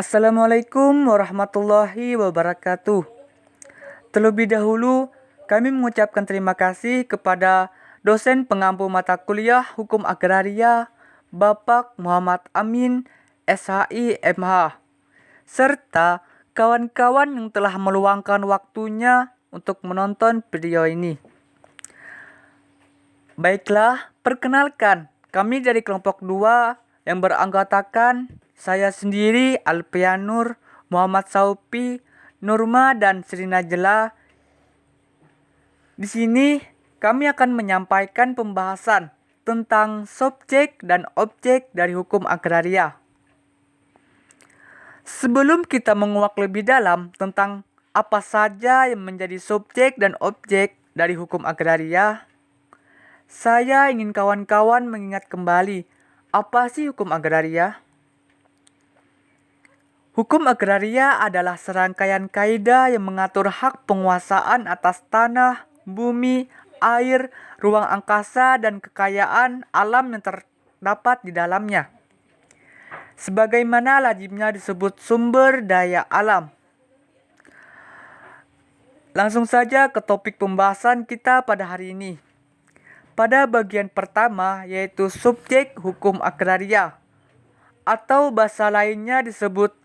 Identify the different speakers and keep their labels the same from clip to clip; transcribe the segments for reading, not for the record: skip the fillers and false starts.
Speaker 1: Assalamualaikum warahmatullahi wabarakatuh. Terlebih dahulu, kami mengucapkan terima kasih kepada dosen pengampu mata kuliah Hukum Agraria, Bapak Muhammad Amin, SHI MH, serta kawan-kawan yang telah meluangkan waktunya untuk menonton video ini. Baiklah, perkenalkan, kami dari kelompok 2 yang beranggotakan saya sendiri, Alpianur, Muhammad Saupi, Nurma, dan Sri Najla. Di sini kami akan menyampaikan pembahasan tentang subjek dan objek dari hukum agraria. Sebelum kita menguak lebih dalam tentang apa saja yang menjadi subjek dan objek dari hukum agraria, saya ingin kawan-kawan mengingat kembali apa sih hukum agraria? Hukum agraria adalah serangkaian kaidah yang mengatur hak penguasaan atas tanah, bumi, air, ruang angkasa, dan kekayaan alam yang terdapat di dalamnya. Sebagaimana lazimnya disebut sumber daya alam. Langsung saja ke topik pembahasan kita pada hari ini. Pada bagian pertama yaitu subjek hukum agraria, atau bahasa lainnya disebut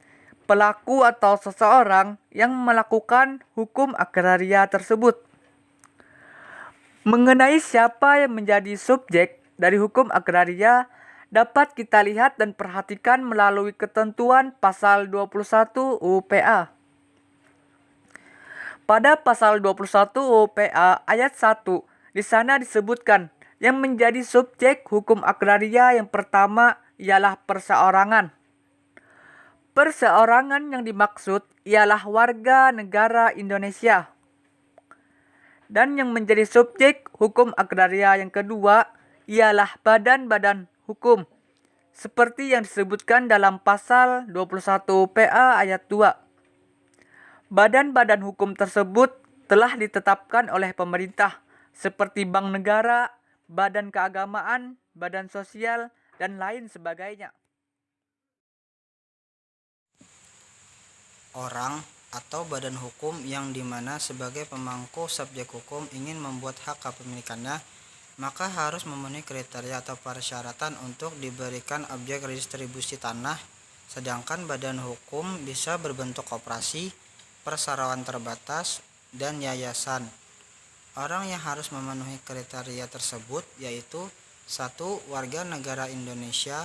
Speaker 1: pelaku atau seseorang yang melakukan hukum agraria tersebut. Mengenai siapa yang menjadi subjek dari hukum agraria dapat kita lihat dan perhatikan melalui ketentuan pasal 21 UU PA. Pada pasal 21 UU PA ayat 1, di sana disebutkan yang menjadi subjek hukum agraria yang pertama ialah perseorangan. Perseorangan yang dimaksud ialah warga negara Indonesia. Dan yang menjadi subjek hukum agraria yang kedua ialah badan-badan hukum, seperti yang disebutkan dalam pasal 21 PA ayat 2. Badan-badan hukum tersebut telah ditetapkan oleh pemerintah, seperti Bank Negara, Badan Keagamaan, Badan Sosial, dan lain sebagainya.
Speaker 2: Orang atau badan hukum yang dimana sebagai pemangku subjek hukum ingin membuat hak kepemilikannya, maka harus memenuhi kriteria atau persyaratan untuk diberikan objek redistribusi tanah. Sedangkan badan hukum bisa berbentuk koperasi, perseroan terbatas, dan yayasan. Orang yang harus memenuhi kriteria tersebut yaitu 1. Warga negara Indonesia,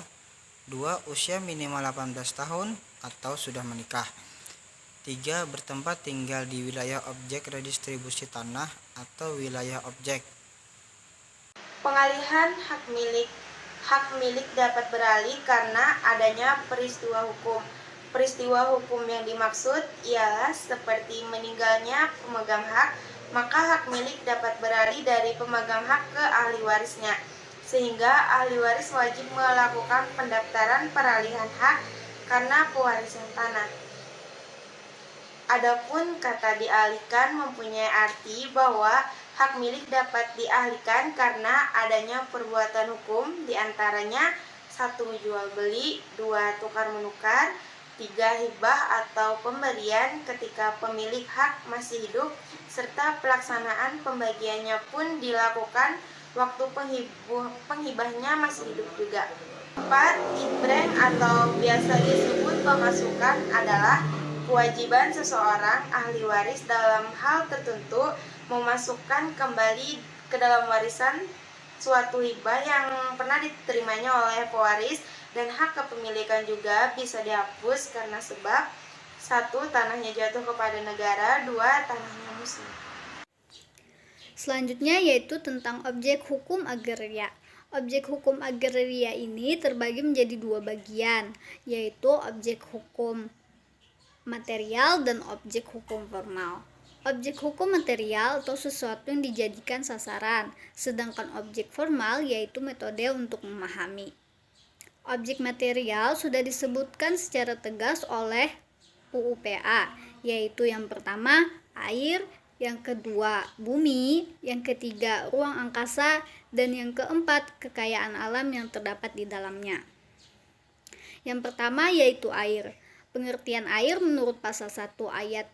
Speaker 2: 2. Usia minimal 18 tahun atau sudah menikah, 3. Bertempat tinggal di wilayah objek redistribusi tanah atau wilayah objek.
Speaker 3: Pengalihan hak milik dapat beralih karena adanya peristiwa hukum. Peristiwa hukum yang dimaksud ialah seperti meninggalnya pemegang hak, maka hak milik dapat beralih dari pemegang hak ke ahli warisnya, sehingga ahli waris wajib melakukan pendaftaran peralihan hak karena pewarisan tanah. Adapun kata dialihkan mempunyai arti bahwa hak milik dapat dialihkan karena adanya perbuatan hukum, diantaranya 1. Jual beli, 2. Tukar menukar, 3. Hibah atau pemberian ketika pemilik hak masih hidup, serta pelaksanaan pembagiannya pun dilakukan waktu penghibahnya masih hidup juga. 4. Ibreng atau biasa disebut pemasukan adalah kewajiban seseorang ahli waris dalam hal tertentu memasukkan kembali ke dalam warisan suatu hibah yang pernah diterimanya oleh pewaris, dan hak kepemilikan juga bisa dihapus karena sebab 1. Tanahnya jatuh kepada negara, 2. Tanahnya musnah.
Speaker 4: Selanjutnya yaitu tentang objek hukum agraria. Objek hukum agraria ini terbagi menjadi 2 bagian, yaitu objek hukum material dan objek hukum formal. Objek hukum material atau sesuatu yang dijadikan sasaran, sedangkan objek formal yaitu metode untuk memahami. Objek material sudah disebutkan secara tegas oleh UU PA, yaitu yang pertama air, yang kedua bumi, yang ketiga ruang angkasa, dan yang keempat kekayaan alam yang terdapat di dalamnya. Yang pertama yaitu air. Pengertian air menurut pasal 1 ayat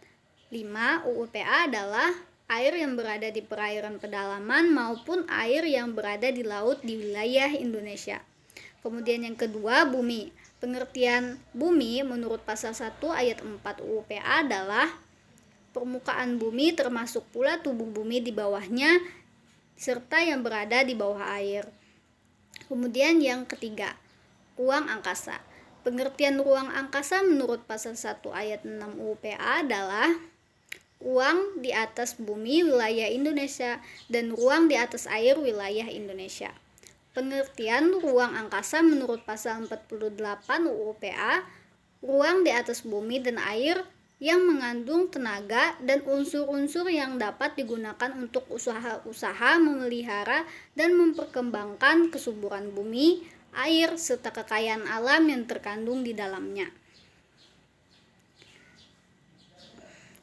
Speaker 4: 5 UU PA adalah air yang berada di perairan pedalaman maupun air yang berada di laut di wilayah Indonesia. Kemudian yang kedua, bumi. Pengertian bumi menurut pasal 1 ayat 4 UU PA adalah permukaan bumi termasuk pula tubuh bumi di bawahnya serta yang berada di bawah air. Kemudian yang ketiga, ruang angkasa. Pengertian ruang angkasa menurut pasal 1 ayat 6 UU PA adalah ruang di atas bumi wilayah Indonesia dan ruang di atas air wilayah Indonesia. Pengertian ruang angkasa menurut pasal 48 UU PA, ruang di atas bumi dan air yang mengandung tenaga dan unsur-unsur yang dapat digunakan untuk usaha-usaha memelihara dan memperkembangkan kesuburan bumi, air, serta kekayaan alam yang terkandung di dalamnya.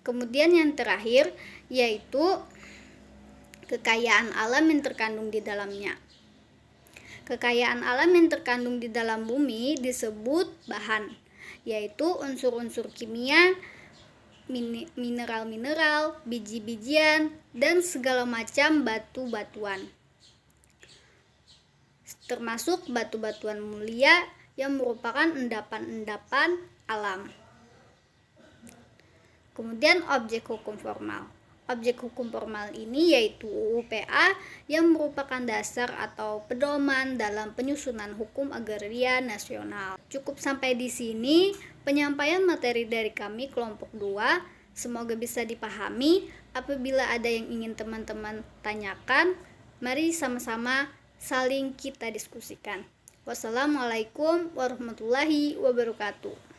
Speaker 4: Kemudian yang terakhir yaitu kekayaan alam yang terkandung di dalamnya. Kekayaan alam yang terkandung di dalam bumi disebut bahan, yaitu unsur-unsur kimia, mineral-mineral, biji-bijian, dan segala macam batu-batuan, termasuk batu-batuan mulia yang merupakan endapan-endapan alam. Kemudian objek hukum formal. Objek hukum formal ini yaitu UU PA yang merupakan dasar atau pedoman dalam penyusunan hukum agraria nasional. Cukup sampai di sini penyampaian materi dari kami kelompok 2. Semoga bisa dipahami. Apabila ada yang ingin teman-teman tanyakan, mari sama-sama saling kita diskusikan. Wassalamualaikum warahmatullahi wabarakatuh.